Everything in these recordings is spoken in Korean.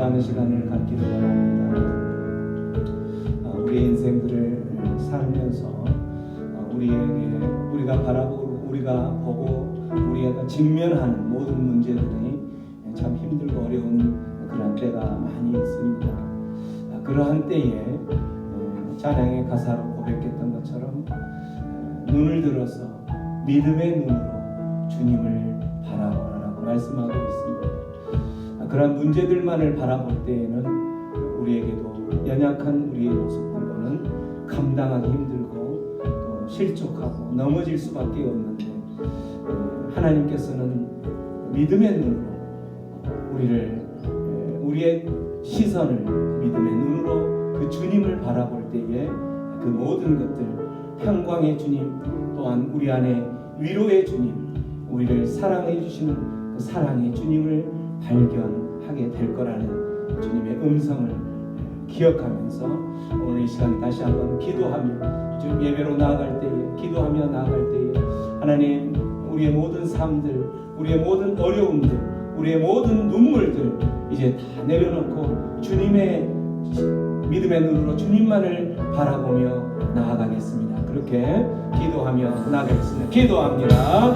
기도하는 시간을 갖기를 원합니다. 우리의 인생들을 살면서 우리가 바라보고 우리가 보고 우리가 직면하는 모든 문제들이 참 힘들고 어려운 그런 때가 많이 있습니다. 그러한 때에 찬양의 가사로 고백했던 것처럼 눈을 들어서 믿음의 눈으로 주님을 바라보라라고 말씀하고 있습니다. 그런 문제들만을 바라볼 때에는 우리에게도 연약한 우리의 모습들로는 감당하기 힘들고 또 실족하고 넘어질 수밖에 없는데 하나님께서는 믿음의 눈으로 우리의 시선을 믿음의 눈으로 그 주님을 바라볼 때에 그 모든 것들 평강의 주님 또한 우리 안에 위로의 주님 우리를 사랑해 주시는 그 사랑의 주님을 발견하게 될 거라는 주님의 음성을 기억하면서 오늘 이 시간 다시 한번 기도하며 지금 예배로 나아갈 때에 기도하며 나아갈 때에 하나님 우리의 모든 삶들 우리의 모든 어려움들 우리의 모든 눈물들 이제 다 내려놓고 주님의 믿음의 눈으로 주님만을 바라보며 나아가겠습니다. 그렇게 기도하며 나아가겠습니다. 기도합니다.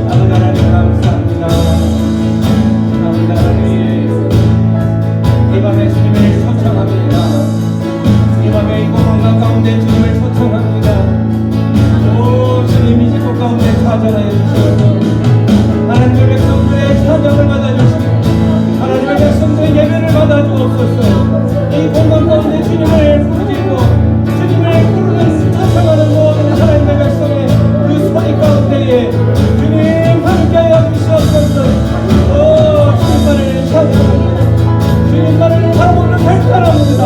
아버지 하나님 감사합니다. 감사합니다. 하나님 이 밤에 주님을 초청합니다. 이 밤에 이 공간 가운데 주님을 초청합니다. 오 주님 이 지구 가운데 찾아내 주시옵소서. 하나님의 백성들의 찬양을 받아주시고 하나님의 백성들의 예배를 받아주옵소서. 이 공간 가운데 주님을 부르짖고 주님을 부르는 초청하는 모든 하나님의 백성의 그 소리 가운데에 주님 함께하여 주시옵소서. 오 주님만을 찬양합니다. 주님만을 바라보는 발전합니다.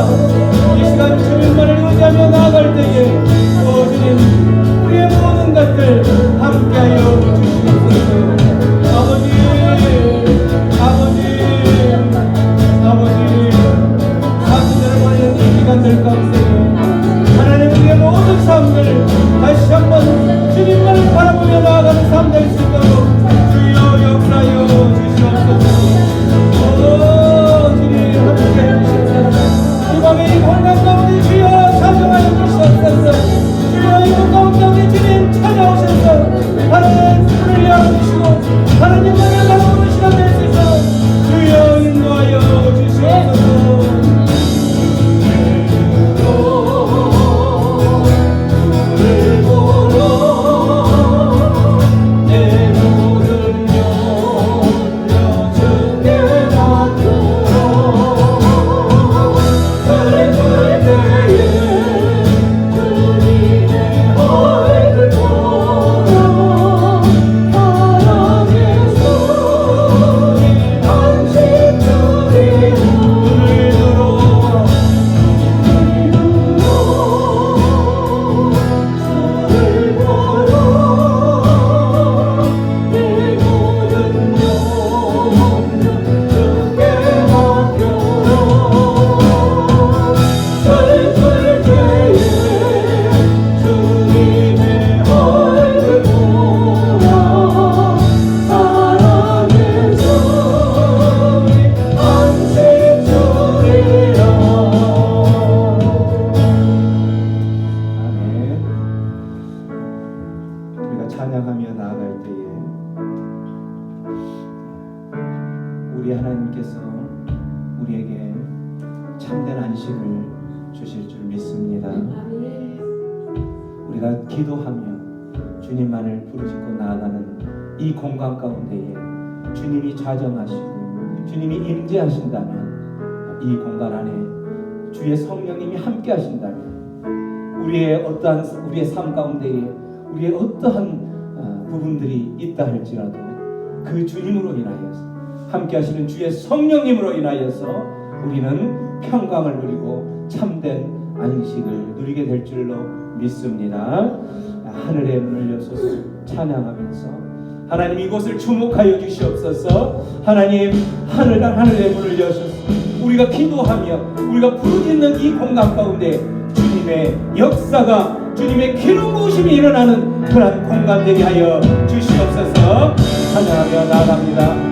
이 시간 주님만을 의지하며 나아갈 때에 오 주님 우리의 모든 것들 함께하여 주시옵소서. 사순절만의 이 기간들 가운데 하나님 우리의 모든 삶을 다시 한번 주님만을 바라보며 나아가는 삶 될 수 있도록 주여 역사하여 주시옵소서. 오 주님 함께해 주시옵소서. 이 밤에 이 공간 가운데 주여 찬양하여 주시옵소서. 주여 이 공간 가운데 주님 찾아오셔서 하나님 불을 열어주시고 하나님만을 바라보는 시간 될 수 있도록 주여 인도하여 주시옵소서. 찬양하며 나아갈 때에 우리 하나님께서 우리에게 참된 안식을 주실 줄 믿습니다. 우리가 기도하며 주님만을 부르짖고 나아가는 이 공간 가운데에 주님이 좌정하시고 주님이 임재하신다면 이 공간 안에 주의 성령님이 함께 하신다면 우리의 삶 가운데에 우리의 어떠한 부분들이 있다 할지라도 그 주님으로 인하여서 함께 하시는 주의 성령님으로 인하여서 우리는 평강을 누리고 참된 안식을 누리게 될 줄로 믿습니다. 하늘의 문을 여소서 찬양하면서 하나님 이곳을 주목하여 주시옵소서. 하나님 하늘의 문을 여소서. 우리가 기도하며 우리가 부르짖는 이 공간 가운데 주님의 역사가 주님의 기름 부으심이 일어나는 그런 공간 되게 하여 주시옵소서. 찬양하며 나아갑니다.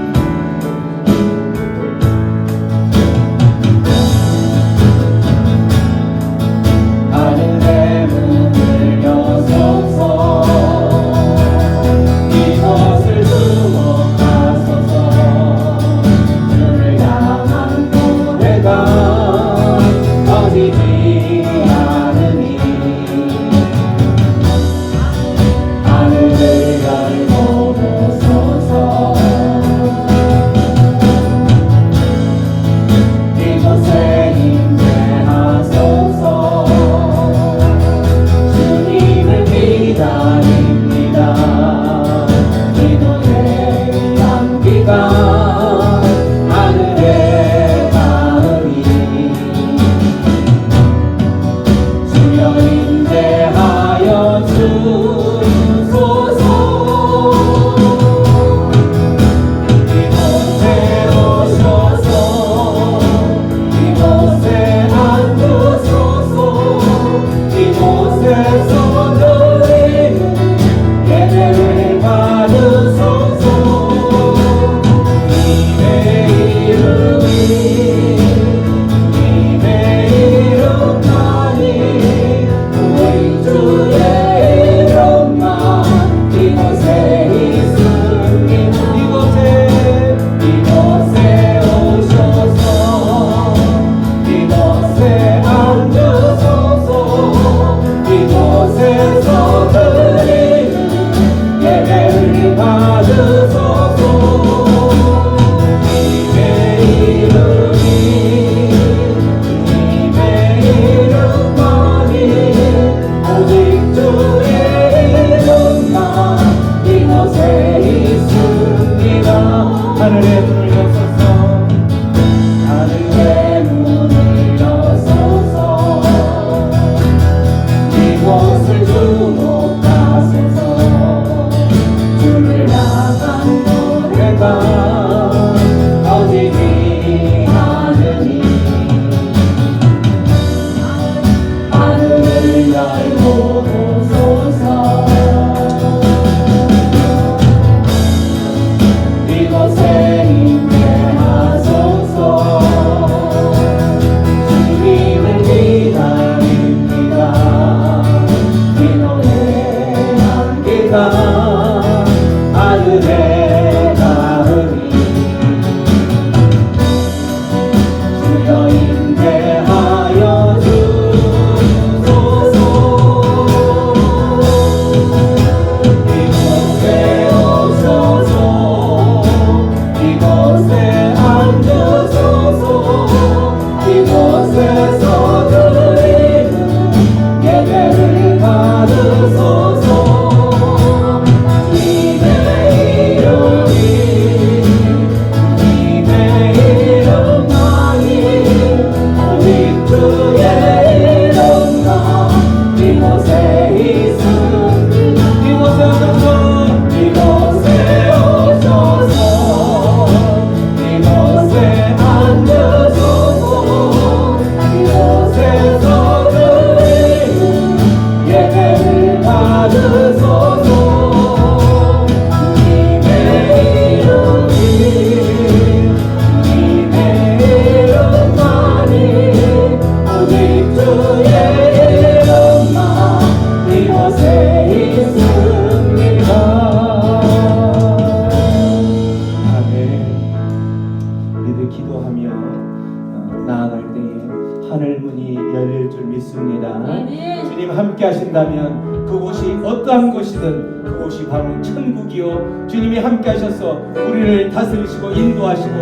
함께 하신다면 그곳이 어떠한 곳이든 그곳이 바로 천국이요, 주님이 함께 하셔서 우리를 다스리시고 인도하시고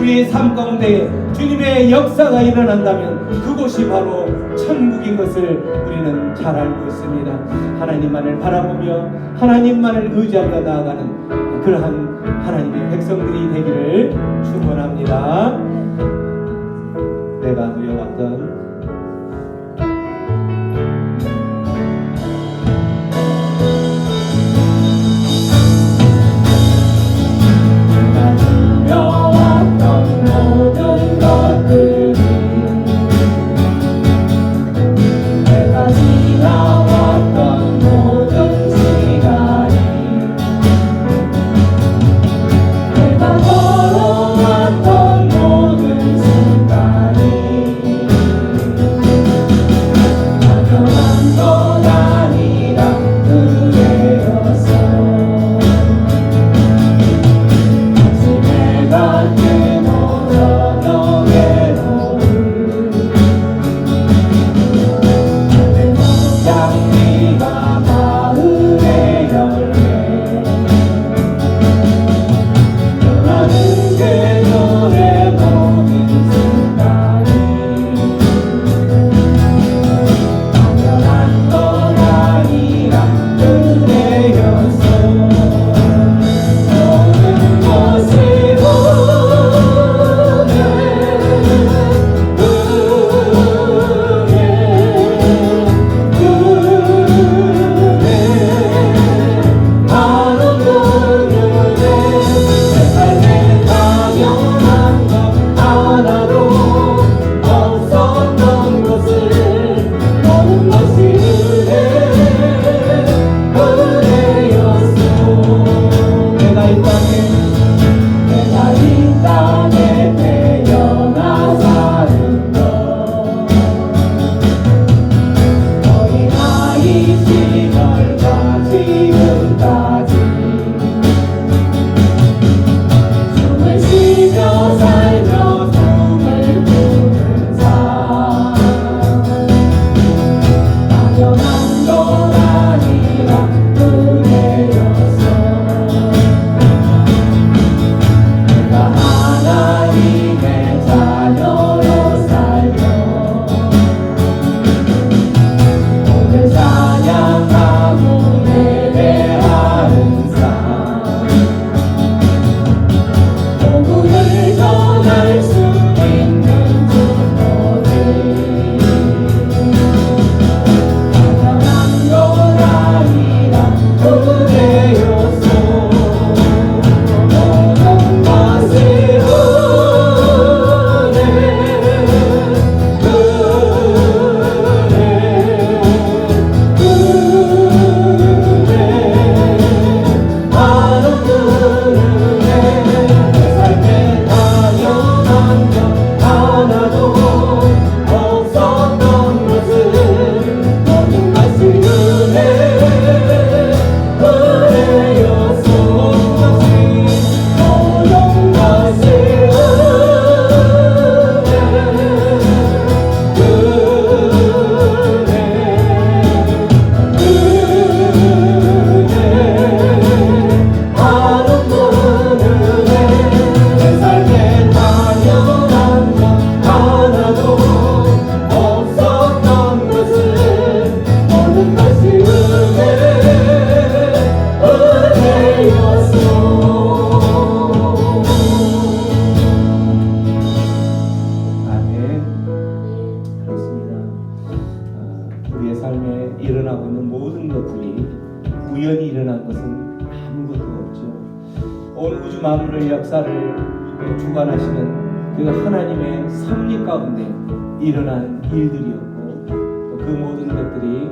우리의 삶 가운데 주님의 역사가 일어난다면 그곳이 바로 천국인 것을 우리는 잘 알고 있습니다. 하나님만을 바라보며 하나님만을 의지하며 나아가는 그러한 하나님의 백성들이 되기를 축원합니다. 내가 누려왔던 모든 것들이 내가 지나왔던 지금까지 숨을 쉬며 살며 숨을 부는 삶 당연한 건 아니라 은혜였어 내가 하나님의 자녀로 살며 오늘 찬양하고 예배하는 삶 복음을 전할 수 있는 증거들 당연한 건 아니라 은혜였어 모든 것이 우리의 삶에 일어나고 있는 모든 것들이 우연히 일어난 것은 아무것도 없죠. 온 우주 만물의 역사를 주관하시는 그 하나님의 섭리 가운데 일어난 일들이었고 또 그 모든 것들이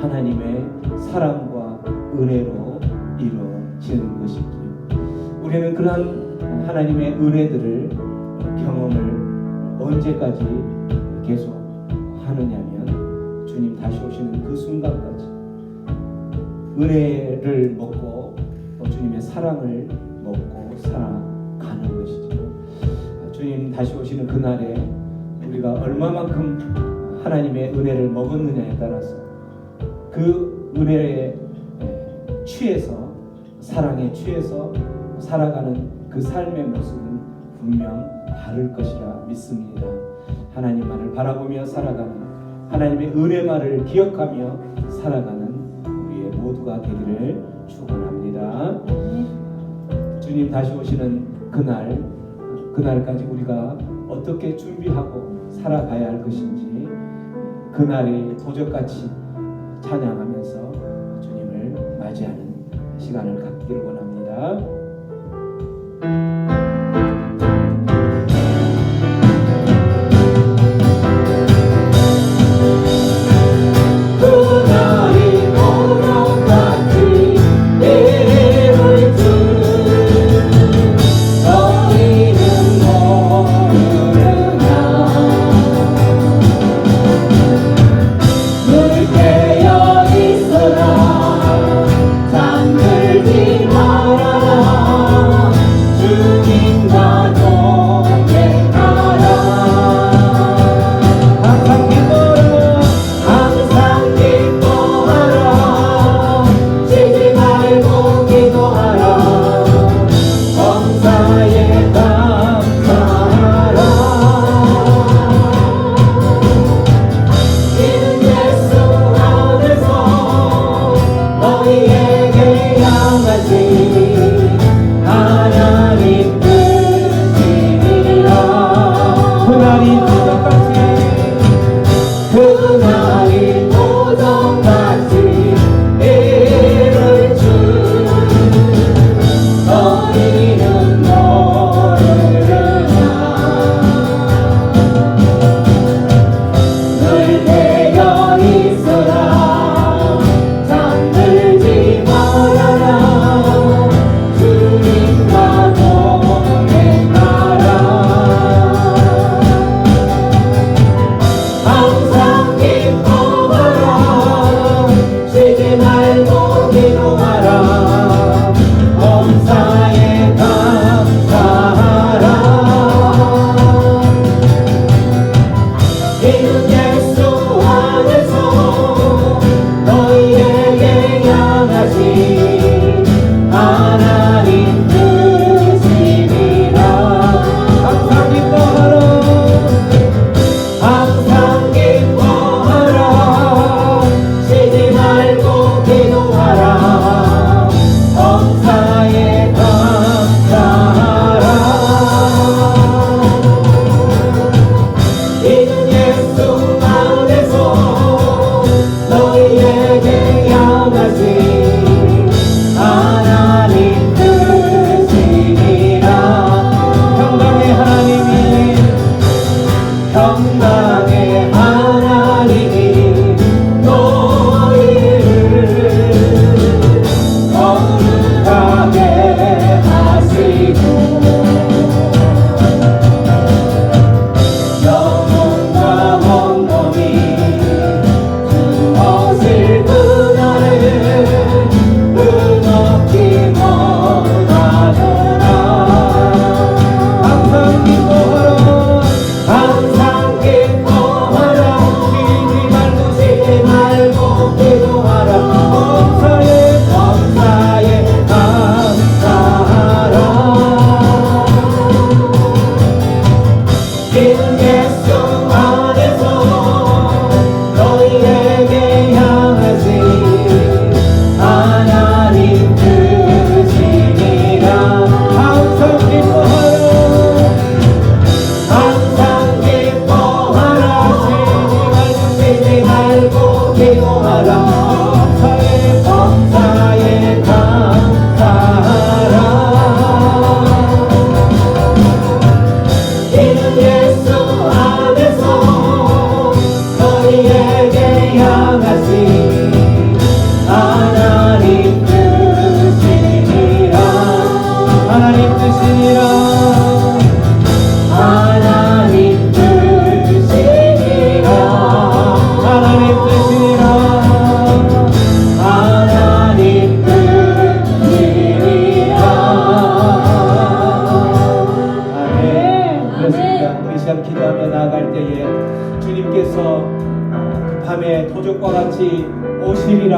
하나님의 사랑과 은혜로 이루어지는 것이지요. 우리는 그러한 하나님의 은혜들을 경험을 언제까지 계속 하느냐면 주님 다시 오시는 그 순간까지 은혜를 먹고 또 주님의 사랑을 먹고 살아가는 것이죠. 주님 다시 오시는 그날에 우리가 얼마만큼 하나님의 은혜를 먹었느냐에 따라서 그 은혜에 취해서 사랑에 취해서 살아가는 그 삶의 모습은 분명 다를 것이라 믿습니다. 하나님만을 바라보며 살아가는 하나님의 은혜만을 기억하며 살아가는 우리의 모두가 되기를 축원합니다. 주님 다시 오시는 그날까지 우리가 어떻게 준비하고 살아가야 할 것인지 그날의 도적같이 찬양하면서 주님을 맞이하는 시간을 갖기를 원합니다. 잠들지 말아라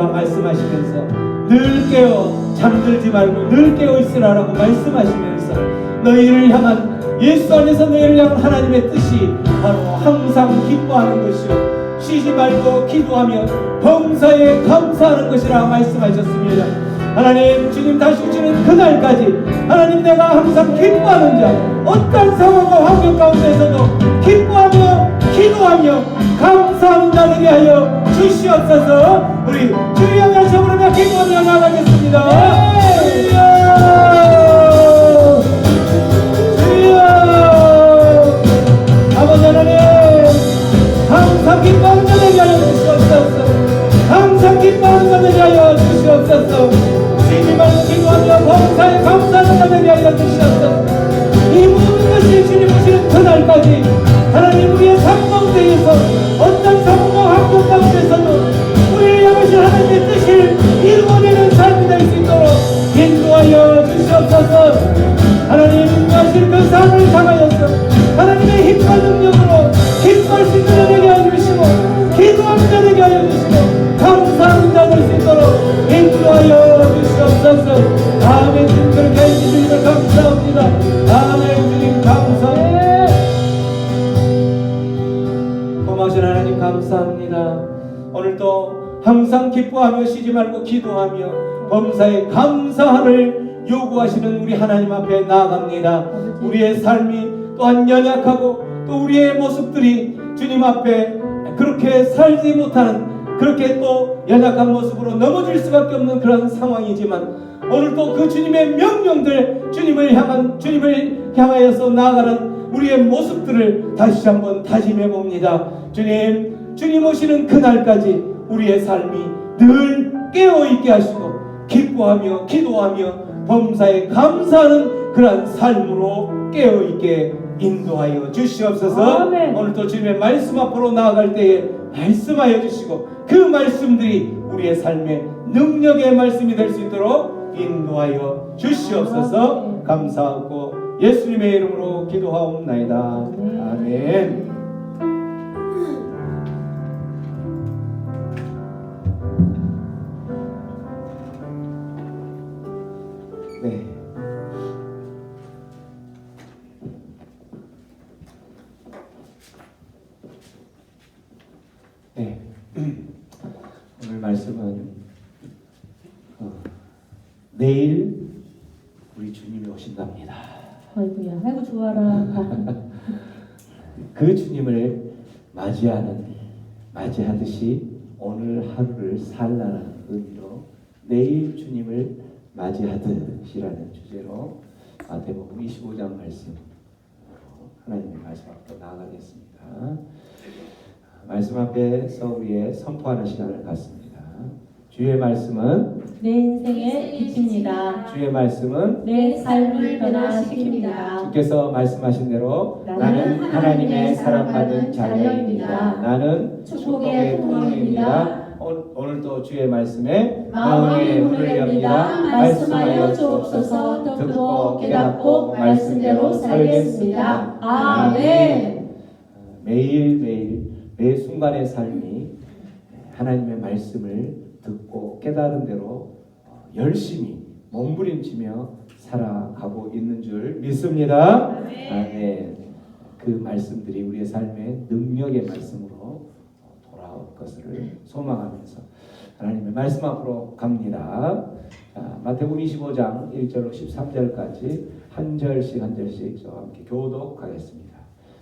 있으라 말씀하시면서 늘 깨어 잠들지 말고 늘 깨어 있으라라고 말씀하시면서 너희를 향한 예수 안에서 너희를 향한 하나님의 뜻이 바로 항상 기뻐하는 것이요 쉬지 말고 기도하며 범사에 감사하는 것이라 말씀하셨습니다. 하나님, 주님 다시 오시는 그날까지 하나님, 내가 항상 기뻐하는 자, 어떤 상황과 환경 가운데서도 기뻐하며 기도하며 감사하는 자 되게 하여 주시옵소서. 우리 주여 외쳐부르며 기도하며 나가겠습니다. 주여, 아버지 하나님, 항상 기뻐하는 자 되게 하여 주시옵소서. 항상 기뻐하는 자 되게 하여 주시옵소서. 쉬지 말고 기도하며 범사에 감사하는 자 되게 하여 주시옵소서. 이 모든 것이 주님 오시는 그날까지 하나님, 우리의 삶 가운데에서 어떤 상황과 환경 가운데서도 우리를 향하신 하나님의 뜻을 이루어내는 삶이 될 수 있도록 인도하여 주시옵소서. 하나님, 인도하실 그 삶을 향하여서 하나님의 힘과 능력으로 기뻐할 수 있는 자 되게 하여 주시고 기도하는 자 되게 하여 주시고 감사하는 자 될 수 있도록 인도하여 주시옵소서. 아멘. 주님 그렇게 해주시니 감사합니다. 아멘. 주님 감사합니다. 고마우신 하나님 감사합니다. 오늘도 항상 기뻐하며 쉬지 말고 기도하며 범사에 감사를 요구하시는 우리 하나님 앞에 나아갑니다. 우리의 삶이 또한 연약하고 또 우리의 모습들이 주님 앞에 그렇게 살지 못하는, 그렇게 또 연약한 모습으로 넘어질 수밖에 없는 그런 상황이지만 오늘도 그 주님의 명령들, 주님을 향하여서 나아가는 우리의 모습들을 다시 한번 다짐해 봅니다. 주님 오시는 그날까지 우리의 삶이 늘 깨어있게 하시고 기뻐하며 기도하며 범사에 감사하는 그러한 삶으로 깨어있게 인도하여 주시옵소서. 아멘. 오늘도 주님의 말씀 앞으로 나아갈 때에 말씀하여 주시고 그 말씀들이 우리의 삶의 능력의 말씀이 될 수 있도록 인도하여 주시옵소서. 감사하고 예수님의 이름으로 기도하옵나이다. 아멘. 네. 네. 오늘 말씀은 내일 우리 주님이 오신답니다. 아이고야, 아이고 좋아라. 그 주님을 맞이하듯이 오늘 하루를 살라는 의미로 내일 주님을 맞이하듯이라는 주제로 마태복음 25장 말씀, 하나님의 말씀 앞으로 나아가겠습니다. 말씀 앞에서 우리의 선포하는 시간을 갖습니다. 주의 말씀은 내 인생의 빛입니다. 주의 말씀은 내 삶을 변화시킵니다. 주께서 말씀하신 대로 나는 하나님의 사랑받은 자녀입니다. 나는 축복의 통로입니다. 오늘도 주의 말씀에 마음의 문을 엽니다. 말씀하여 주옵소서. 듣고 깨닫고 말씀대로 살겠습니다. 아멘. 매일매일 매 순간의 삶이 하나님의 말씀을 듣고 깨달은 대로 열심히 몸부림치며 살아가고 있는 줄 믿습니다. 아멘. 그 말씀들이 우리의 삶의 능력의 말씀으로 돌아올 것을 소망하면서 하나님의 말씀 앞으로 갑니다. 마태복음 25장 1절로 13절까지 한 절씩 한 절씩 저와 함께 교독하겠습니다.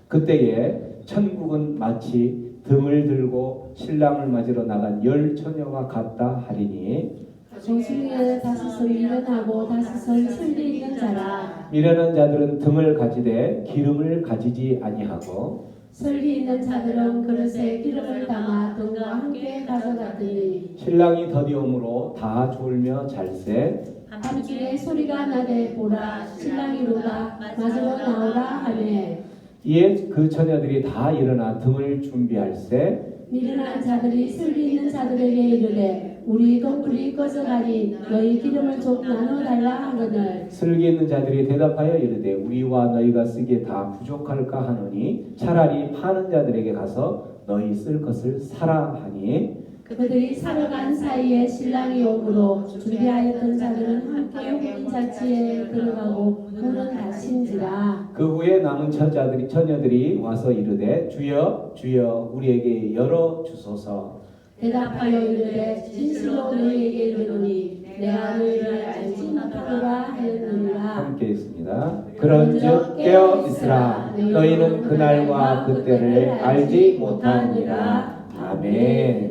그때에 천국은 마치 등을 들고 신랑을 맞으러 나간 10 처녀와 같다 하리니 조중에 다섯서 일어나고 다섯서 설리 있는 자라. 미련한 자들은 등을 가지되 기름을 가지지 아니하고 설리 있는 자들은 그릇에 기름을 담아 등과 함께 가져갔더니 신랑이 더디옴으로 다 졸며 잘세 밤중에 소리가 나되 보라 신랑이 오다 맞으러 나오라 하매 이에 그 처녀들이 다 일어나 등을 준비할세 미련한 자들이 설리 있는 자들에게 이르되 우리 동굴이 꺼져가니 너희 기름을 좀 나눠달라 하거늘 슬기 있는 자들이 대답하여 이르되 우리와 너희가 쓰기에 다 부족할까 하노니 차라리 파는 자들에게 가서 너희 쓸 것을 사라 하니 그들이 살아간 사이에 신랑이 오므로 준비하였던 자들은 함께 혼인잔치에 들어가고 문은 닫힌지라. 그 후에 남은 처녀들이 와서 이르되 주여 주여 우리에게 열어 주소서. 대답하여 이르되 진실로 너희에게 이르노니 내가 너희를 알지 못하노라 하였느니라. 함께 있습니다. 그런즉 깨어 있으라. 너희는 그날과 그때를 알지 못하느니라. 아멘.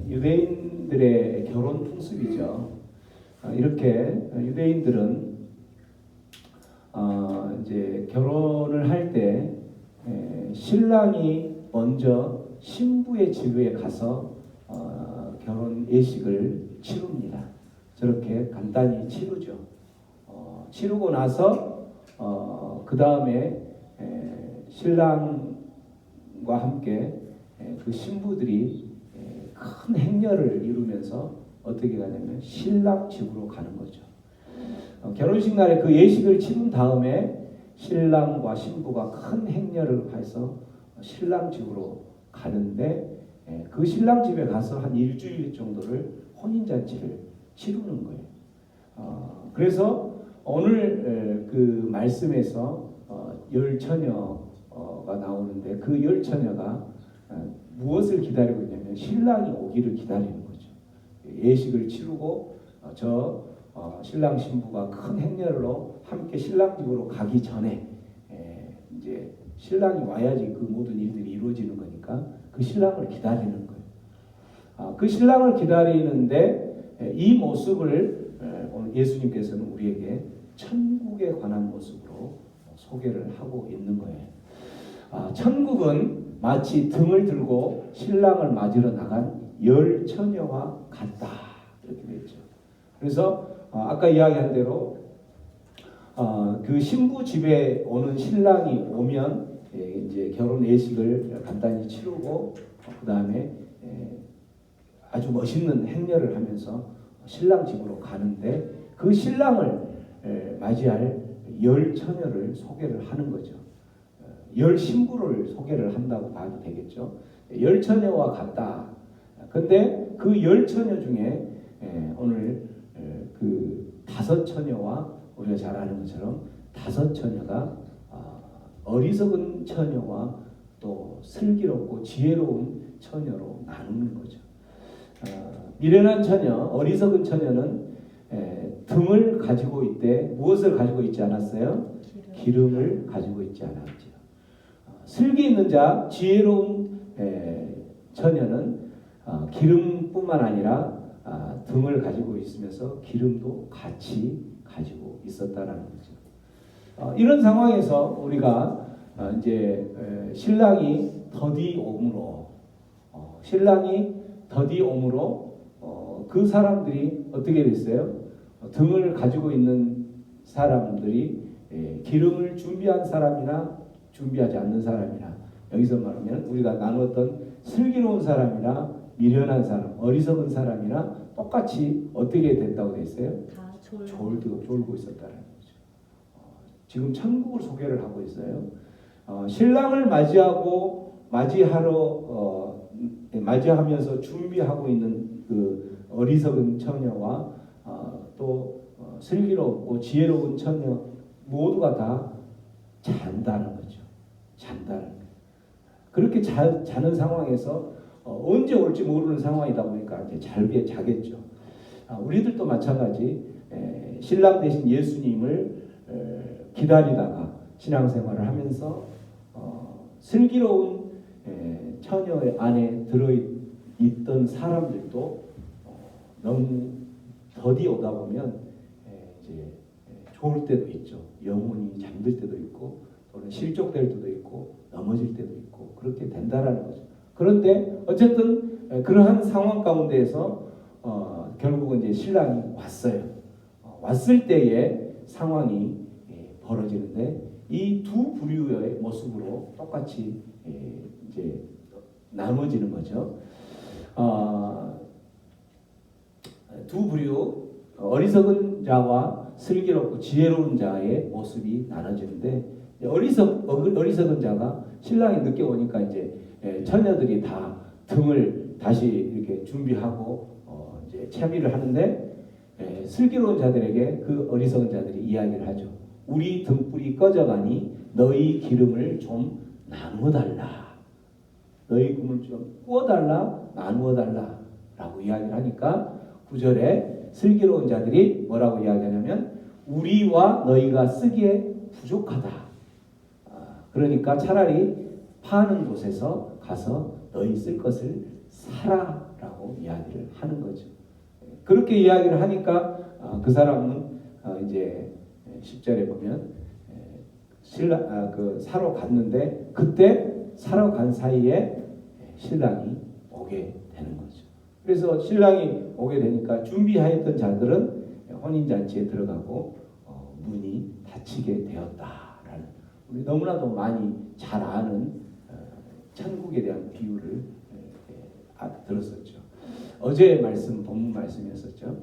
유대인들의 결혼 풍습이죠. 이렇게 유대인들은 이제 결혼을 할 때 신랑이 먼저 신부의 집에 가서 결혼 예식을 치릅니다. 저렇게 간단히 치르죠. 치르고 나서 그 다음에 신랑과 함께 그 신부들이 큰 행렬을 이루면서 어떻게 가냐면 신랑 집으로 가는 거죠. 결혼식 날에 그 예식을 치른 다음에 신랑과 신부가 큰 행렬을 해서 신랑 집으로 가는데 그 신랑 집에 가서 한 일주일 정도를 혼인잔치를 치르는 거예요. 그래서 오늘 그 말씀에서 열 처녀가 나오는데 그 열 처녀가 무엇을 기다리고 있냐면 신랑이 오기를 기다리는 거죠. 예식을 치르고 신랑 신부가 큰 행렬로 함께 신랑 집으로 가기 전에 이제 신랑이 와야지 그 모든 일들이 이루어지는 거니까 그 신랑을 기다리는 거예요. 그 신랑을 기다리는데 이 모습을 오늘 예수님께서는 우리에게 천국에 관한 모습으로 소개를 하고 있는 거예요. 천국은 마치 등을 들고 신랑을 맞으러 나간 열 처녀와 같다 이렇게 되죠. 그래서 아까 이야기한 대로 그 신부 집에 오는 신랑이 오면 이제 결혼 예식을 간단히 치르고 그 다음에 아주 멋있는 행렬을 하면서 신랑 집으로 가는데 그 신랑을 맞이할 열 처녀를 소개를 하는 거죠. 열 신부를 소개를 한다고 봐도 되겠죠. 열 처녀와 같다. 근데 그 열 처녀 중에 오늘 그 다섯 처녀와 우리가 잘 아는 것처럼 다섯 처녀가 어리석은 처녀와 또 슬기롭고 지혜로운 처녀로 나누는 거죠. 미련한 처녀, 어리석은 처녀는 등을 가지고 있되 무엇을 가지고 있지 않았어요? 기름을 가지고 있지 않았죠. 슬기 있는 자, 지혜로운 처녀는 기름뿐만 아니라 등을 가지고 있으면서 기름도 같이 가지고 있었다라는 거죠. 이런 상황에서 우리가 이제 신랑이 더디 오므로 그 사람들이 어떻게 됐어요? 등을 가지고 있는 사람들이 기름을 준비한 사람이나 준비하지 않는 사람이나 여기서 말하면 우리가 나눴던 슬기로운 사람이나 미련한 사람, 어리석은 사람이나 똑같이 어떻게 됐다고 됐어요? 다 졸고 있었다는 거죠. 지금 천국을 소개를 하고 있어요. 신랑을 맞이하면서 준비하고 있는 그 어리석은 처녀와 또 슬기롭고 지혜로운 처녀 모두가 다 잔다는 거죠. 그렇게 자는 상황에서 언제 올지 모르는 상황이다 보니까 이제 자겠죠. 우리들도 마찬가지 신랑 대신 예수님을 기다리다가 신앙생활을 하면서 슬기로운 처녀의 안에 들어있던 사람들도 너무 더디 오다 보면 이제 좋을 때도 있죠. 영혼이 잠들 때도 있고 또는 실족될 때도 있고 넘어질 때도 있고 그렇게 된다라는 거죠. 그런데 어쨌든 그러한 상황 가운데에서 결국은 이제 신랑이 왔어요. 왔을 때의 상황이 벌어지는데 이 두 부류의 모습으로 똑같이 이제 나눠지는 거죠. 두 부류 어리석은 자와 슬기롭고 지혜로운 자의 모습이 나눠지는데 어리석은 자가 신랑이 늦게 오니까 이제 처녀들이 다 등을 다시 이렇게 준비하고 이제 채비를 하는데 슬기로운 자들에게 그 어리석은 자들이 이야기를 하죠. 우리 등불이 꺼져가니 너희 기름을 좀 나누어 달라. 너희 꿈을 좀 구워달라, 나누어 달라 라고 이야기를 하니까 9절에 슬기로운 자들이 뭐라고 이야기하냐면 우리와 너희가 쓰기에 부족하다. 그러니까 차라리 파는 곳에서 가서 너희 쓸 것을 사라 라고 이야기를 하는 거죠. 그렇게 이야기를 하니까 그 사람은 이제 10절에 보면 사러 갔는데 그때 사러 간 사이에 신랑이 오게 되는 거죠. 그래서 신랑이 오게 되니까 준비하였던 자들은 혼인잔치에 들어가고 문이 닫히게 되었다라는 우리 너무나도 많이 잘 아는 천국에 대한 비유를 들었었죠. 어제 말씀 본문 말씀이었었죠.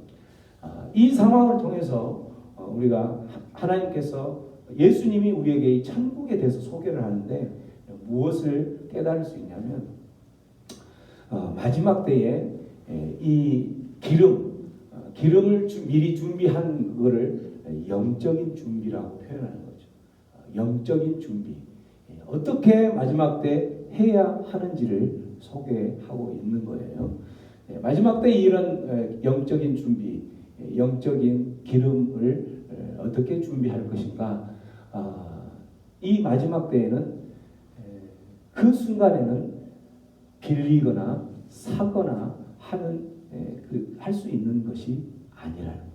이 상황을 통해서 우리가 하나님께서 예수님이 우리에게 이 천국에 대해서 소개를 하는데 무엇을 깨달을 수 있냐면 마지막 때에 이 기름을 미리 준비한 것을 영적인 준비라고 표현하는 거죠. 영적인 준비. 어떻게 마지막 때 해야 하는지를 소개하고 있는 거예요. 마지막 때 이런 영적인 준비, 영적인 기름을 어떻게 준비할 것인가. 이 마지막 때에는 그 순간에는 빌리거나 사거나 하는 할 수 있는 것이 아니라는 거예요.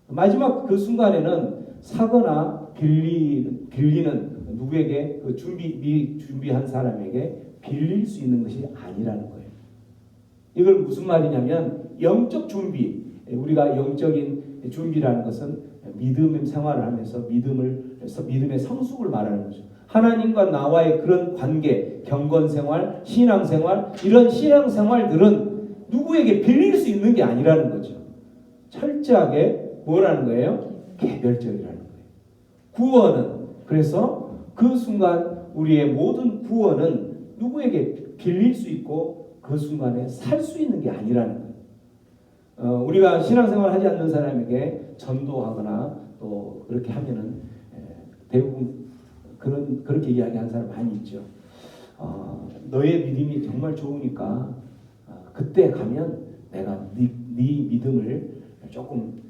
마지막 그 순간에는 사거나 빌리는 누구에게 그 미리 준비한 사람에게 빌릴 수 있는 것이 아니라는 거예요. 이걸 무슨 말이냐면 영적 준비, 우리가 영적인 준비라는 것은 믿음의 생활을 하면서 믿음의 성숙을 말하는 거죠. 하나님과 나와의 그런 관계, 경건생활, 신앙생활, 이런 신앙생활들은 누구에게 빌릴 수 있는 게 아니라는 거죠. 철저하게 뭐라는 거예요? 개별적이라는 거예요. 구원은 그래서 그 순간 우리의 모든 구원은 누구에게 빌릴 수 있고 그 순간에 살 수 있는 게 아니라는 거예요. 우리가 신앙생활 하지 않는 사람에게 전도하거나 또 그렇게 하면은 대부분 그렇게 이야기하는 사람 많이 있죠. 너의 믿음이 정말 좋으니까 그때 가면 내가 네 믿음을 조금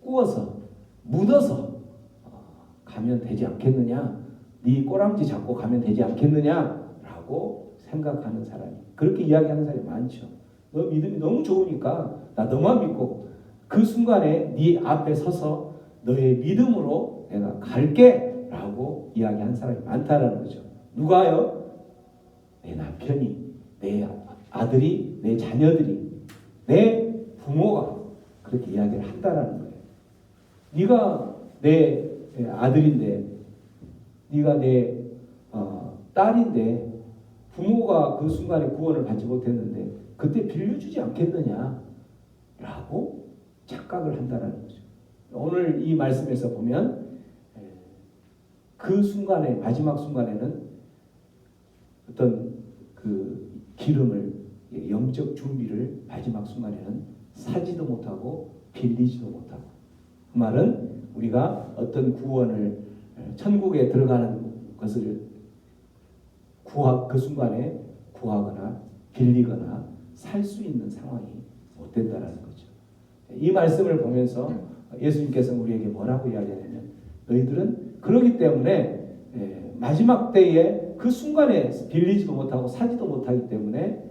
구워서 묻어서 가면 되지 않겠느냐, 네 꼬랑지 잡고 가면 되지 않겠느냐라고 생각하는 사람이, 그렇게 이야기하는 사람이 많죠. 너 믿음이 너무 좋으니까 나 너만 믿고 그 순간에 네 앞에 서서 너의 믿음으로 내가 갈게 라고 이야기하는 사람이 많다라는 거죠. 누가요? 내 남편이, 내 아들이, 내 자녀들이, 내 부모가 그렇게 이야기를 한다라는 거예요. 네가 내 아들인데, 네가 내 딸인데 부모가 그 순간에 구원을 받지 못했는데 그때 빌려주지 않겠느냐 라고 착각을 한다라는 거죠. 오늘 이 말씀에서 보면 그 순간에, 마지막 순간에는 어떤 그 기름을, 영적 준비를 마지막 순간에는 사지도 못하고 빌리지도 못하고, 그 말은 우리가 어떤 구원을, 천국에 들어가는 것을 그 순간에 구하거나 빌리거나 살 수 있는 상황이 못 된다는 거죠. 이 말씀을 보면서 예수님께서 우리에게 뭐라고 이야기하냐면, 너희들은 그러기 때문에 마지막 때에 그 순간에 빌리지도 못하고 사지도 못하기 때문에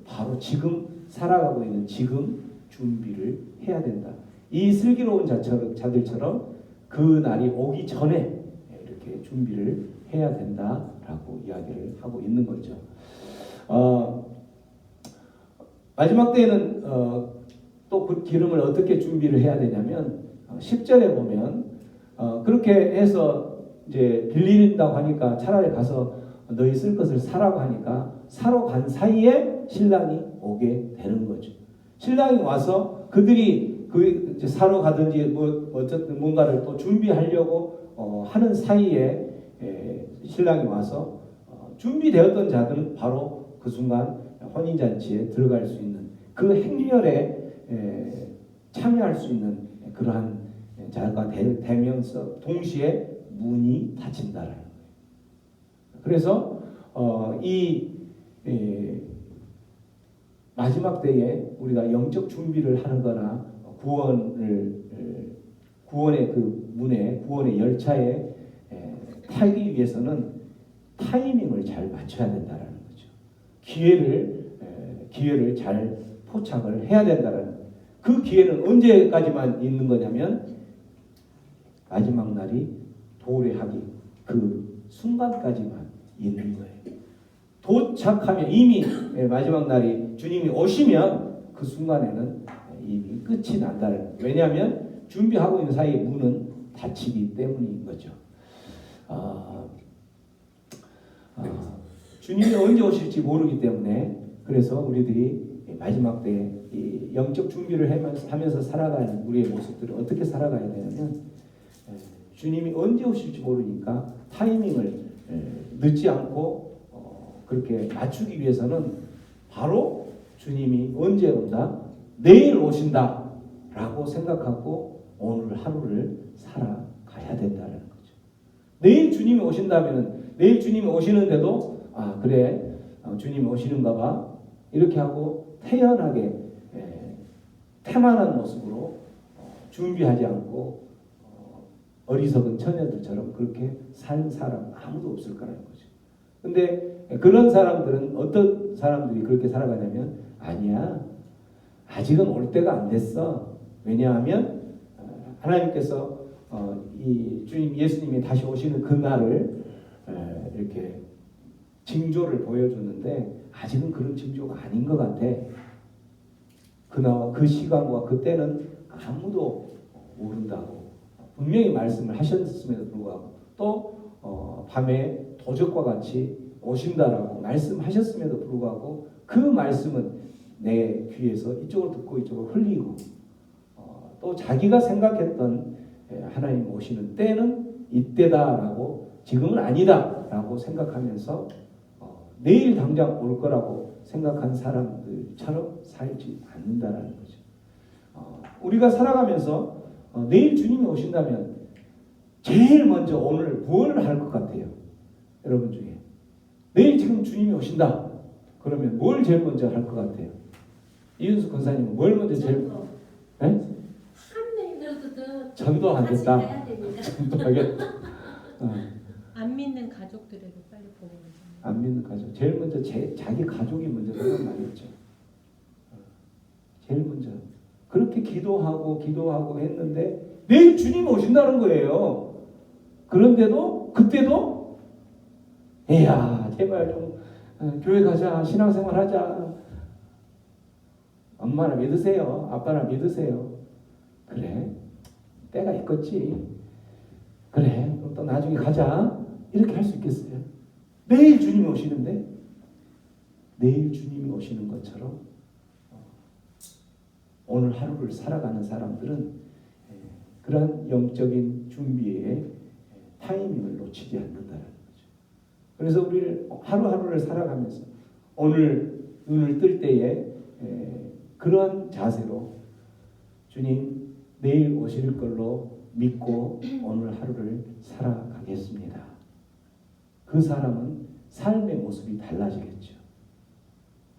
바로 지금 살아가고 있는 지금 준비를 해야 된다. 이 슬기로운 자들처럼 그 날이 오기 전에 이렇게 준비를 해야 된다라고 이야기를 하고 있는 거죠. 마지막 때에는 또 그 기름을 어떻게 준비를 해야 되냐면 10절에 보면 그렇게 해서 이제 빌린다고 하니까 차라리 가서 너희 쓸 것을 사라고 하니까 사러 간 사이에 신랑이 오게 되는 거죠. 신랑이 와서 그들이 그 사러 가든지 뭐 어쨌든 뭔가를 또 준비하려고 하는 사이에 신랑이 와서 준비되었던 자들은 바로 그 순간 혼인잔치에 들어갈 수 있는 그 행렬에 참여할 수 있는 그러한 자가 되면서 동시에 문이 닫힌다라는 거예요. 그래서 이 마지막 때에 우리가 영적 준비를 하는 거나 구원의 그 문에 구원의 열차에 타기 위해서는 타이밍을 잘 맞춰야 된다라는 거죠. 기회를 잘 포착을 해야 된다라는 거예요. 그 기회는 언제까지만 있는 거냐면 마지막 날이 도래하기 그 순간까지만 있는 거예요. 도착하면 이미 마지막 날이 주님이 오시면 그 순간에는 이미 끝이 난다는 거예요. 왜냐하면 준비하고 있는 사이에 문은 닫히기 때문인 거죠. 주님이 언제 오실지 모르기 때문에 그래서 우리들이 마지막 때에 이 영적 준비를 하면서 살아가는 우리의 모습들을 어떻게 살아가야 되냐면 주님이 언제 오실지 모르니까 타이밍을 늦지 않고 그렇게 맞추기 위해서는 바로 주님이 언제 온다? 내일 오신다 라고 생각하고 오늘 하루를 살아가야 된다는 거죠. 내일 주님이 오신다면 내일 주님이 오시는데도 그래 주님이 오시는가 봐 이렇게 하고 태연하게 태만한 모습으로 준비하지 않고 어리석은 처녀들처럼 그렇게 산 사람 아무도 없을 거라는 거죠. 근데 그런 사람들은 어떤 사람들이 그렇게 살아가냐면 아니야 아직은 올 때가 안 됐어. 왜냐하면 하나님께서 이 주님 예수님이 다시 오시는 그 날을 이렇게 징조를 보여줬는데 아직은 그런 징조가 아닌 것 같아. 그나마 그 시간과 그때는 아무도 모른다고 분명히 말씀을 하셨음에도 불구하고 또 밤에 도적과 같이 오신다라고 말씀하셨음에도 불구하고 그 말씀은 내 귀에서 이쪽으로 듣고 이쪽으로 흘리고 또 자기가 생각했던 하나님 오시는 때는 이때다라고 지금은 아니다라고 생각하면서 내일 당장 올 거라고 생각한 사람들처럼 살지 않는다라는 거죠. 우리가 살아가면서 내일 주님이 오신다면 제일 먼저 오늘 뭘 할 것 같아요? 여러분 중에 내일 지금 주님이 오신다. 그러면 뭘 제일 먼저 할 것 같아요? 이윤수 권사님은 뭘 먼저 제일 전도하겠다. 전도하겠다. 안 믿는 가족들에게 빨리 보고 가잖아요. 안 믿는 가족. 제일 먼저 자기 가족이 먼저 생각나겠죠. 제일 먼저 그렇게 기도하고 했는데 내일 주님이 오신다는 거예요. 그런데도 그때도 에야 제발 좀 교회 가자 신앙생활 하자. 엄마나 믿으세요. 아빠나 믿으세요. 그래 때가 있겠지. 그래 그럼 또 나중에 가자. 이렇게 할 수 있겠어요? 내일 주님이 오시는데 내일 주님이 오시는 것처럼 오늘 하루를 살아가는 사람들은 그런 영적인 준비에 타이밍을 놓치지 않는다는 거죠. 그래서 우리를 하루하루를 살아가면서 오늘 눈을 뜰 때에 그러한 자세로 주님 내일 오실 걸로 믿고 오늘 하루를 살아가겠습니다. 그 사람은 삶의 모습이 달라지겠죠.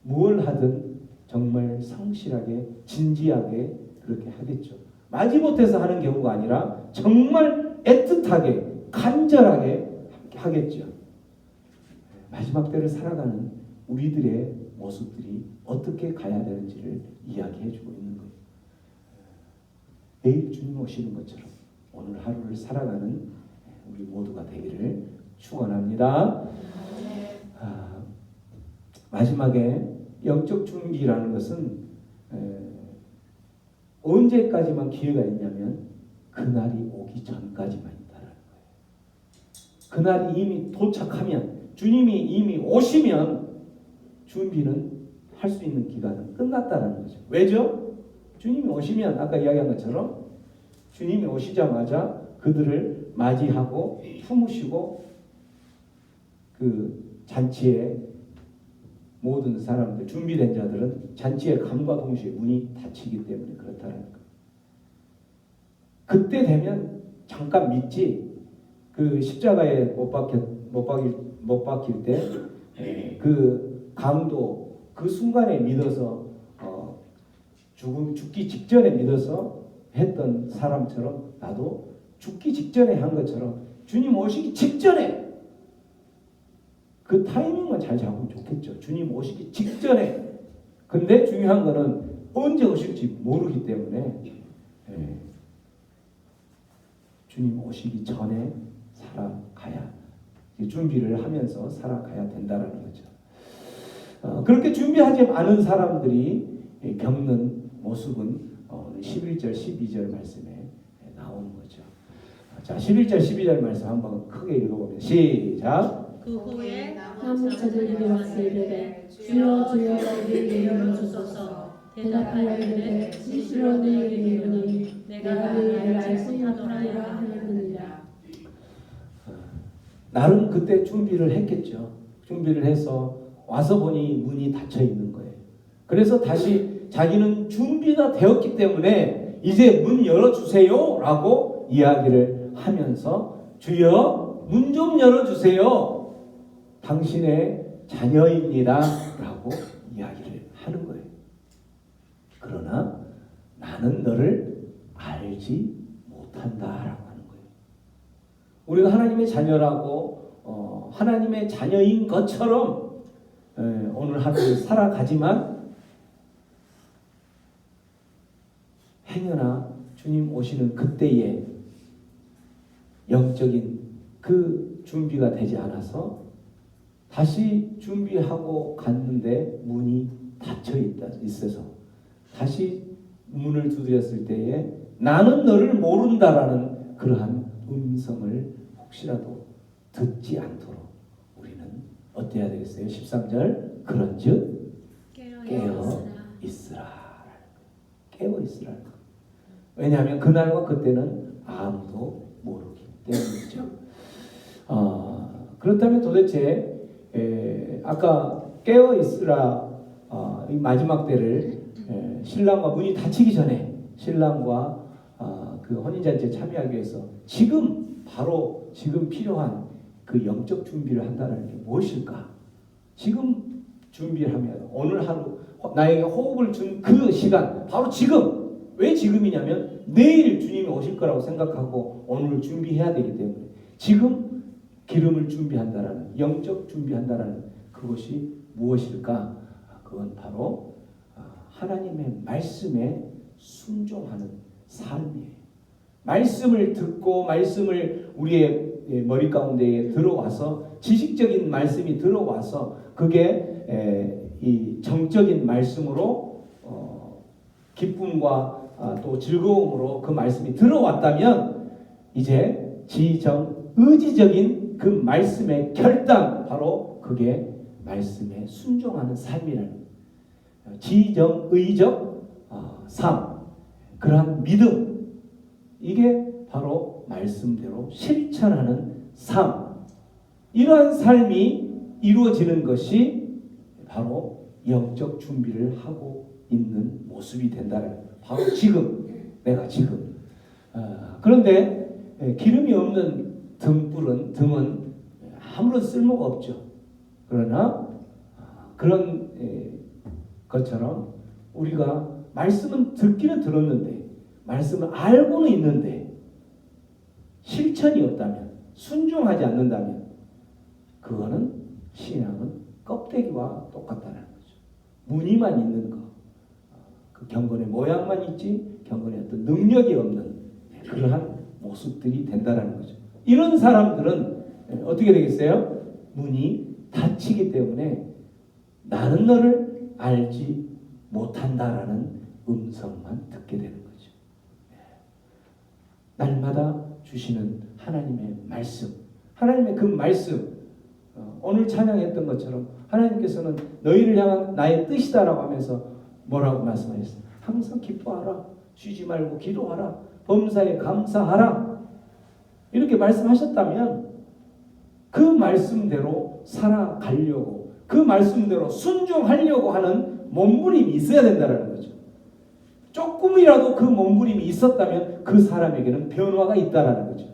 무엇을 하든 정말 성실하게 진지하게 그렇게 하겠죠. 마지못해서 하는 경우가 아니라 정말 애틋하게 간절하게 하겠죠. 마지막 때를 살아가는 우리들의 모습들이 어떻게 가야 되는지를 이야기해주고 있는 거예요. 내일 주님 오시는 것처럼 오늘 하루를 살아가는 우리 모두가 되기를 축원합니다. 마지막에 영적 준비라는 것은 언제까지만 기회가 있냐면 그날이 오기 전까지만 있다는 거예요. 그날이 이미 도착하면 주님이 이미 오시면 준비는 할 수 있는 기간은 끝났다는 거죠. 왜죠? 주님이 오시면 아까 이야기한 것처럼 주님이 오시자마자 그들을 맞이하고 품으시고 그 잔치에 모든 사람들, 준비된 자들은 잔치에 감과 동시에 문이 닫히기 때문에 그렇다는 거. 그때 되면 잠깐 믿지. 그 십자가에 못 박힐 때 그 강도 그 순간에 믿어서 죽기 직전에 믿어서 했던 사람처럼 나도 죽기 직전에 한 것처럼 주님 오시기 직전에 그 타이밍만 잘 잡으면 좋겠죠. 주님 오시기 직전에. 근데 중요한 거는 언제 오실지 모르기 때문에 주님 오시기 전에 살아가야, 준비를 하면서 살아가야 된다는 거죠. 그렇게 준비하지 않은 사람들이 겪는 모습은 11절 12절 말씀에 나오는 거죠. 자, 11절 12절 말씀 한번 크게 읽어보면 시작. 그 후에 사무처들 이르 와서 이르되 주여 주여 우리에게 이르소서. 대답하여 이르되 진실로 너희에게 이르노니 내가 너희를 알지 못하노라 하였느니라. 나름 그때 준비를 했겠죠. 준비를 해서 와서 보니 문이 닫혀 있는 거예요. 그래서 다시 자기는 준비가 되었기 때문에 이제 문 열어주세요 라고 이야기를 하면서 주여 문 좀 열어주세요. 당신의 자녀입니다 라고 이야기를 하는 거예요. 그러나 나는 너를 알지 못한다 라고 하는 거예요. 우리가 하나님의 자녀라고 하나님의 자녀인 것처럼 오늘 하루를 살아가지만 행여나 주님 오시는 그때에 영적인 그 준비가 되지 않아서 다시 준비하고 갔는데 문이 닫혀 있어서 다시 문을 두드렸을 때에 나는 너를 모른다라는 그러한 음성을 혹시라도 듣지 않도록 우리는 어때야 되겠어요? 13절 그런즉 깨어 있으라. 깨어 있으라. 왜냐하면 그날과 그때는 아무도 모르기 때문이죠. 그렇다면 도대체 아까 깨어 있으라 이 마지막 때를 신랑과 문이 닫히기 전에 신랑과 그 혼인잔치에 참여하기 위해서 지금 바로 지금 필요한 그 영적 준비를 한다는 게 무엇일까? 지금 준비하면 오늘 하루 나에게 호흡을 준 그 시간 바로 지금. 왜 지금이냐면 내일 주님이 오실 거라고 생각하고 오늘을 준비해야 되기 때문에 지금 기름을 준비한다라는 영적 준비한다라는 그것이 무엇일까? 그건 바로 하나님의 말씀에 순종하는 삶이에요. 말씀을 듣고 말씀을 우리의 머리 가운데에 들어와서 지식적인 말씀이 들어와서 그게 이 정적인 말씀으로 기쁨과 또 즐거움으로 그 말씀이 들어왔다면 이제 지정 의지적인 그 말씀의 결단 바로 그게 말씀에 순종하는 삶이라는 지정 의적 삶 그러한 믿음 이게 바로 말씀대로 실천하는 삶 이러한 삶이 이루어지는 것이 바로 영적 준비를 하고 있는 모습이 된다는 거예요. 바로 지금 내가 지금 그런데 기름이 없는 등은 아무런 쓸모가 없죠. 그러나 그런 것처럼 우리가 말씀은 듣기는 들었는데 말씀을 알고는 있는데 실천이 없다면 순종하지 않는다면 그거는 신앙은 껍데기와 똑같다는 거죠. 무늬만 있는 거. 그 경건의 모양만 있지 경건의 어떤 능력이 없는 그러한 모습들이 된다는 거죠. 이런 사람들은 어떻게 되겠어요? 문이 닫히기 때문에 나는 너를 알지 못한다라는 음성만 듣게 되는 거죠. 날마다 주시는 하나님의 말씀 하나님의 그 말씀 오늘 찬양했던 것처럼 하나님께서는 너희를 향한 나의 뜻이다라고 하면서 뭐라고 말씀하셨어요? 항상 기뻐하라. 쉬지 말고 기도하라. 범사에 감사하라. 이렇게 말씀하셨다면 그 말씀대로 살아가려고, 그 말씀대로 순종하려고 하는 몸부림이 있어야 된다는 거죠. 조금이라도 그 몸부림이 있었다면 그 사람에게는 변화가 있다는 거죠.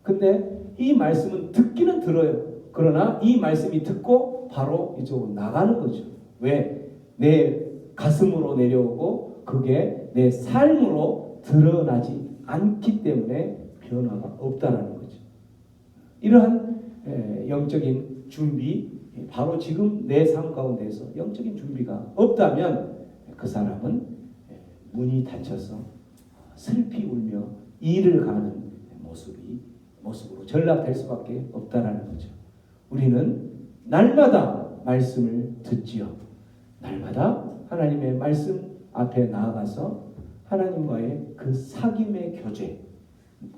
근데 이 말씀은 듣기는 들어요. 그러나 이 말씀이 듣고 바로 이쪽으로 나가는 거죠. 왜? 내 가슴으로 내려오고 그게 내 삶으로 드러나지 않기 때문에 변화가 없다는 거죠. 이러한 영적인 준비, 바로 지금 내 삶 가운데서 영적인 준비가 없다면 그 사람은 문이 닫혀서 슬피 울며 이를 가는 모습으로 전락될 수밖에 없다는 거죠. 우리는 날마다 말씀을 듣지요. 날마다 하나님의 말씀 앞에 나아가서 하나님과의 그 사귐의 교제,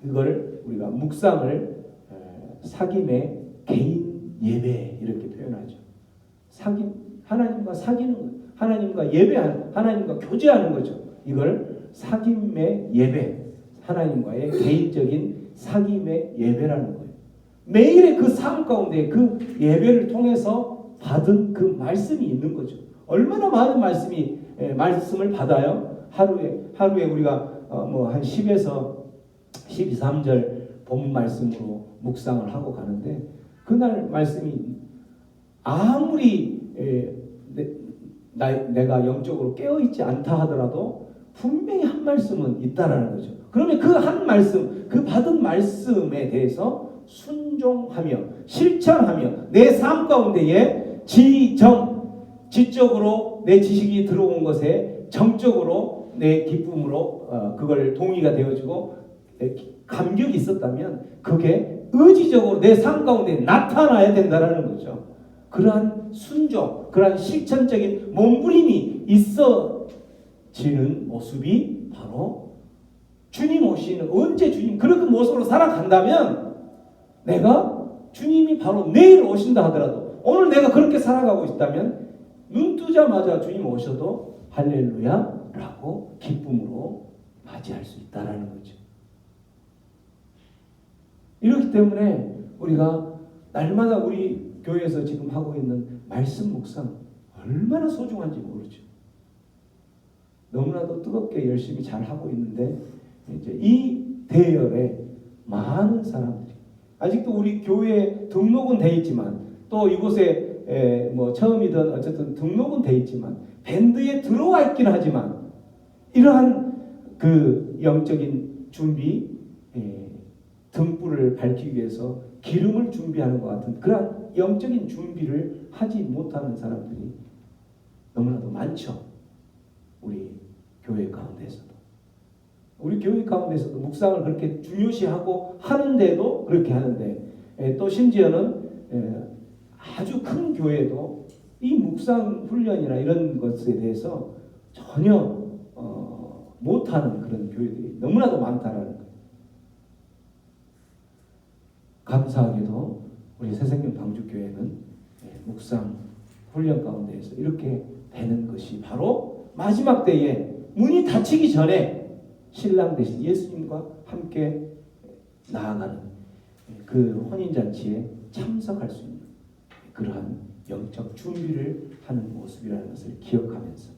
이걸 우리가 묵상을 사귐의 개인 예배 이렇게 표현하죠. 하나님과 사귀는 것, 하나님과 예배하는, 하나님과 교제하는 거죠. 이걸 사귐의 예배, 하나님과의 개인적인 사귐의 예배라는 거예요. 매일의 그 삶 가운데 그 예배를 통해서 받은 그 말씀이 있는 거죠. 얼마나 많은 말씀을 받아요. 하루에 우리가 한 10에서 12, 3절 본 말씀으로 묵상을 하고 가는데, 그날 말씀이 아무리 내가 영적으로 깨어있지 않다 하더라도 분명히 한 말씀은 있다라는 거죠. 그러면 그 한 말씀, 그 받은 말씀에 대해서 순종하며 실천하며 내 삶 가운데에 지적으로 내 지식이 들어온 것에 정적으로 내 기쁨으로 그걸 동의가 되어지고 감격이 있었다면 그게 의지적으로 내 삶 가운데 나타나야 된다는 거죠. 그러한 순종, 그러한 실천적인 몸부림이 있어지는 모습이 바로 주님 오시는, 언제 주님 그런 모습으로 살아간다면 내가 주님이 바로 내일 오신다 하더라도 오늘 내가 그렇게 살아가고 있다면 눈 뜨자마자 주님 오셔도 할렐루야 라고 기쁨으로 맞이할 수 있다는 거죠. 이렇기 때문에 우리가 날마다 우리 교회에서 지금 하고 있는 말씀 묵상 얼마나 소중한지 모르죠. 너무나도 뜨겁게 열심히 잘 하고 있는데 이제 이 대열에 많은 사람들이 아직도 우리 교회에 등록은 돼 있지만 또 이곳에 처음이든 어쨌든 등록은 돼 있지만 밴드에 들어와 있긴 하지만 이러한 그 영적인 준비, 등불을 밝히기 위해서 기름을 준비하는 것 같은 그러한 영적인 준비를 하지 못하는 사람들이 너무나도 많죠. 우리 교회 가운데서도. 우리 교회 가운데서도 묵상을 그렇게 중요시하고 하는데도 그렇게 하는데 또 심지어는 아주 큰 교회도 이 묵상 훈련이나 이런 것에 대해서 전혀 못하는 그런 교회들이 너무나도 많다라는 거예요. 감사하게도 우리 새생명 방주교회는 묵상 훈련 가운데에서 이렇게 되는 것이 바로 마지막 때에 문이 닫히기 전에 신랑 되신 예수님과 함께 나아가는 그 혼인잔치에 참석할 수 있는 그러한 영적 준비를 하는 모습이라는 것을 기억하면서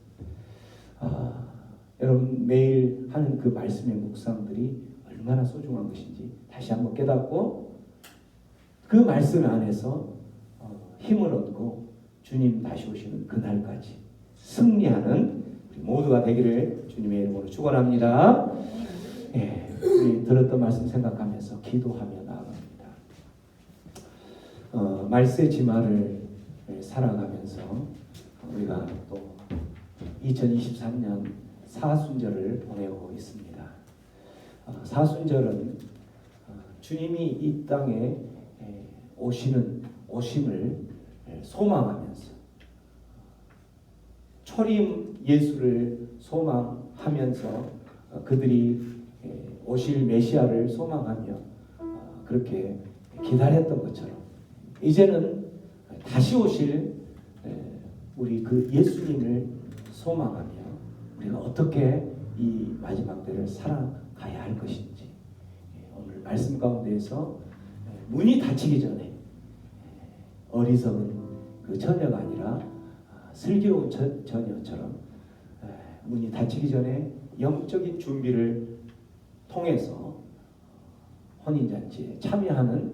여러분 매일 하는 그 말씀의 묵상들이 얼마나 소중한 것인지 다시 한번 깨닫고 그 말씀 안에서 힘을 얻고 주님 다시 오시는 그날까지 승리하는 우리 모두가 되기를 주님의 이름으로 축원합니다. 우리 들었던 말씀 생각하면서 기도하며 나아갑니다. 말세 지마를 살아가면서 우리가 또 2023년 사순절을 보내고 있습니다. 사순절은 주님이 이 땅에 오심을 소망하면서 초림 예수를 소망하면서 그들이 오실 메시아를 소망하며 그렇게 기다렸던 것처럼 이제는 다시 오실 우리 그 예수님을 소망하며 우리가 어떻게 이 마지막 때를 살아가야 할 것인지 오늘 말씀 가운데에서 문이 닫히기 전에 어리석은 그 처녀가 아니라 슬기로운 처녀처럼 문이 닫히기 전에 영적인 준비를 통해서 혼인잔치에 참여하는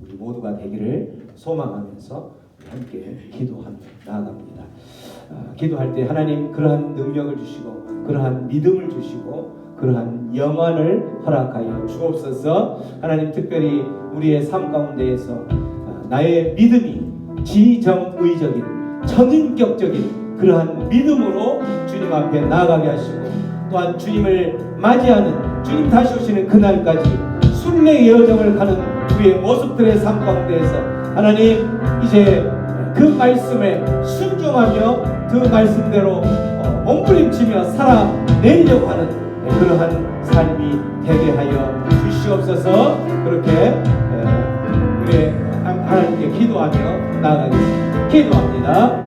우리 모두가 되기를 소망하면서 함께 기도하며 나아갑니다. 기도할 때 하나님 그러한 능력을 주시고 그러한 믿음을 주시고 그러한 영안을 허락하여 주옵소서. 하나님 특별히 우리의 삶 가운데에서 나의 믿음이 지정의적인 전인격적인 그러한 믿음으로 주님 앞에 나아가게 하시고 또한 주님을 맞이하는 주님 다시 오시는 그날까지 순례의 여정을 가는 우리의 모습들의 삶 가운데에서 하나님 이제 그 말씀에 순종하며 그 말씀대로 몸부림치며 살아내려고 하는 그러한 삶이 되게 하여 주시옵소서. 그렇게 우리 하나님께 기도하며 나아가겠습니다. 기도합니다.